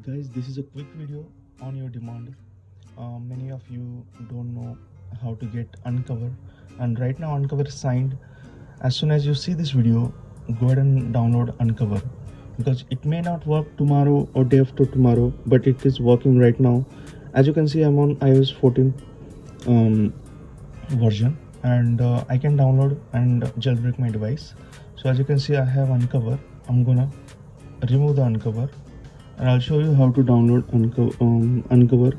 Guys, this is a quick video on your demand. Many of you don't know how to get Uncover, and right now Uncover is signed. As soon as you see this video, go ahead and download Uncover, because it may not work tomorrow or day after tomorrow, but it is working right now. As you can see, I'm on iOS 14 version, and I can download and jailbreak my device. So as you can see, I have Uncover. I'm gonna remove the Uncover, and I'll show you how to download Uncover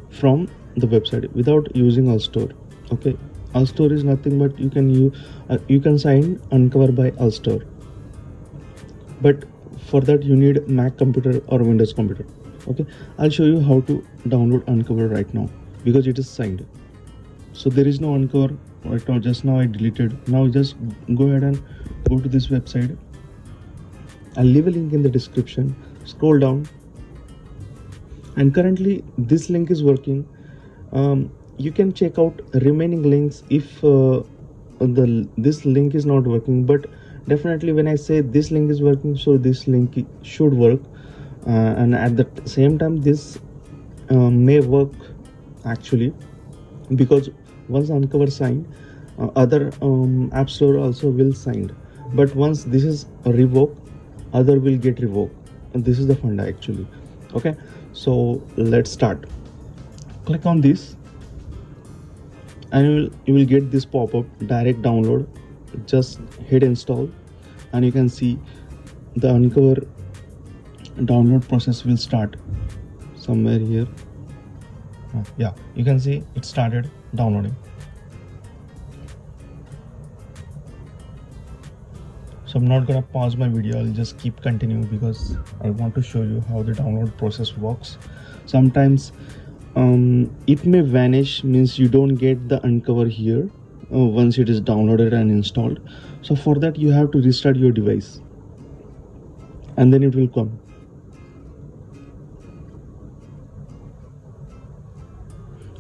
from the website without using Allstore. Okay, Allstore is nothing but you can sign Uncover by Allstore, but for that you need Mac computer or Windows computer. Okay, I'll show you how to download Uncover right now because it is signed. So there is no Uncover right now. Just now I deleted. Now just go ahead and go to this website. I'll leave a link in the description. Scroll down, and currently this link is working. You can check out remaining links if this link is not working, but definitely when I say this link is working, so this link should work, and at the same time this may work actually, because once Uncover signed, other app store also will signed, but once this is revoked, other will get revoked, and this is the funda actually. Okay, so let's start. Click on this, and you will get this pop-up direct download. Just hit install, and you can see the Uncover download process will start somewhere here. Yeah, you can see it started downloading. So I'm not gonna pause my video, I'll just keep continuing because I want to show you how the download process works. Sometimes it may vanish, means you don't get the Uncover here once it is downloaded and installed. So for that you have to restart your device, and then it will come.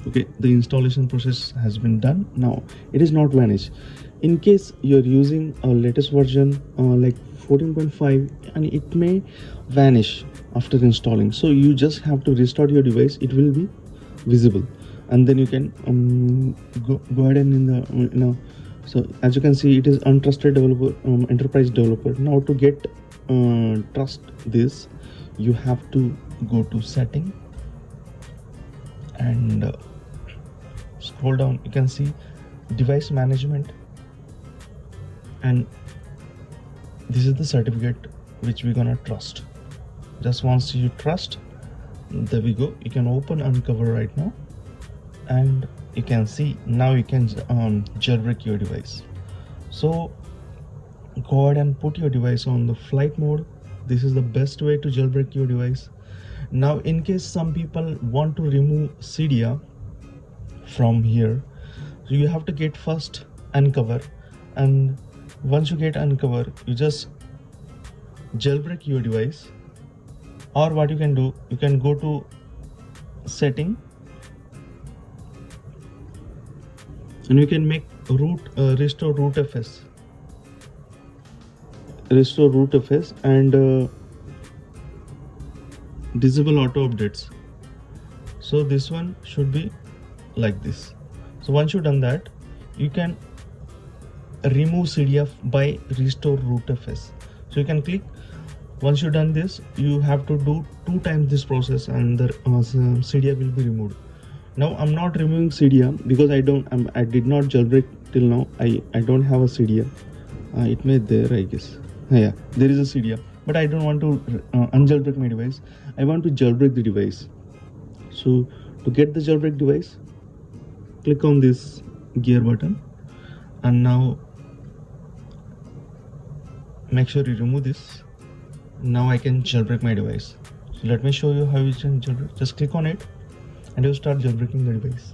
Okay, the installation process has been done. Now it is not vanished. In case you're using a latest version like 14.5, and it may vanish after installing, so you just have to restart your device. It will be visible, and then you can go ahead and in the so as you can see, it is untrusted developer, enterprise developer. Now to get trust this, you have to go to setting and scroll down. You can see device management, and this is the certificate which we're gonna trust. Just once you trust, there we go. You can open Uncover right now, and you can see now you can jailbreak your device. So go ahead and put your device on the flight mode. This is the best way to jailbreak your device. Now in case some people want to remove Cydia from here, so you have to get first Uncover, and once you get Uncover, you just jailbreak your device. Or what you can do, you can go to setting, and you can make restore root FS, and disable auto updates. So this one should be like this. So once you've done that, you can remove Cydia by restore root FS. So you can click. Once you've done this, you have to do 2 times this process, and the Cydia will be removed. Now I'm not removing Cydia because I did not jailbreak till now. I don't have a Cydia. It may there, I guess. Yeah, there is a Cydia, but I don't want to unjailbreak my device. I want to jailbreak the device. So to get the jailbreak device, click on this gear button, and now make sure you remove this. Now I can jailbreak my device. So let me show you how you can jailbreak. Just click on it, and you start jailbreaking the device.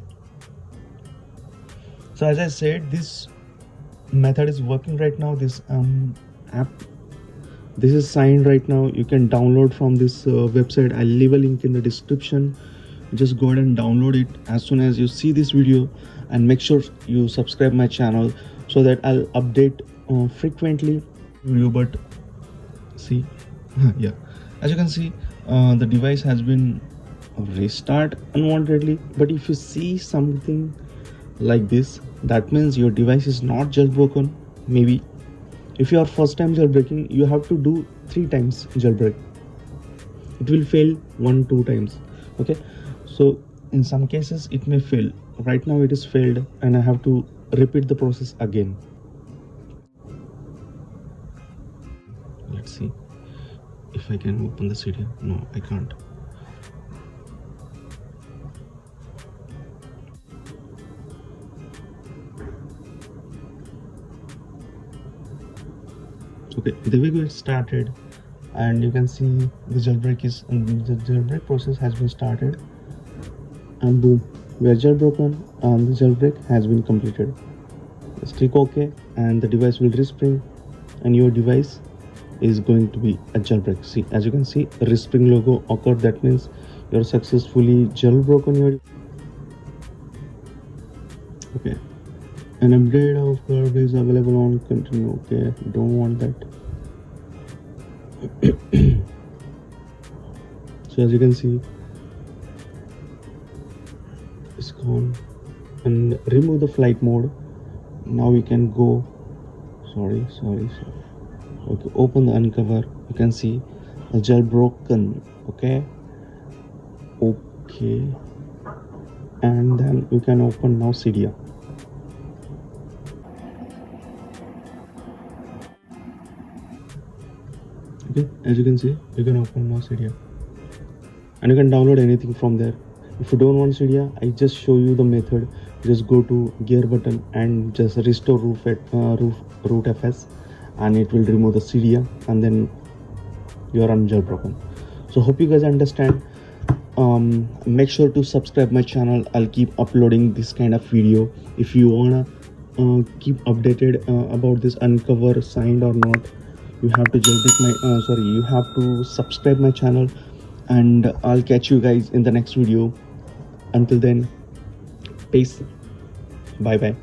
So as I said, this method is working right now. This app, this is signed right now. You can download from this website. I'll leave a link in the description. Just go ahead and download it as soon as you see this video, and make sure you subscribe my channel so that I'll update frequently video. But see, yeah, As you can see, the device has been restart unwantedly, but if you see something like this, that means your device is not jailbroken. Maybe if you are first time jailbreaking, you have to do 3 times jailbreak. It will fail 1-2 times. Okay, so in some cases it may fail. Right now it is failed and I have to repeat the process again. Let's see if I can open the CD. No, I can't. Okay, the way it started, and you can see the jailbreak process has been started, and boom, we are jailbroken and the jailbreak has been completed. Let's click OK and the device will respring and your device is going to be a jailbreak. See, as you can see, respring logo occurred. That means you're successfully jailbroken your. Okay, an update of curve is available on continue. Okay, don't want that. So as you can see, it's gone. And remove the flight mode. Now we can go. Sorry. Okay, open the uncover. You can see the jailbroken. Okay, and then you can open now Cydia. Okay, as you can see, you can open now Cydia and you can download anything from there. If you don't want Cydia, I just show you the method. Just go to gear button and just restore root FS and it will remove the Cydia and then you are unjailbroken. So hope you guys understand. Make sure to subscribe my channel. I'll keep uploading this kind of video. If you wanna keep updated about this uncover signed or not, you have to you have to subscribe my channel, and I'll catch you guys in the next video. Until then, peace, bye bye.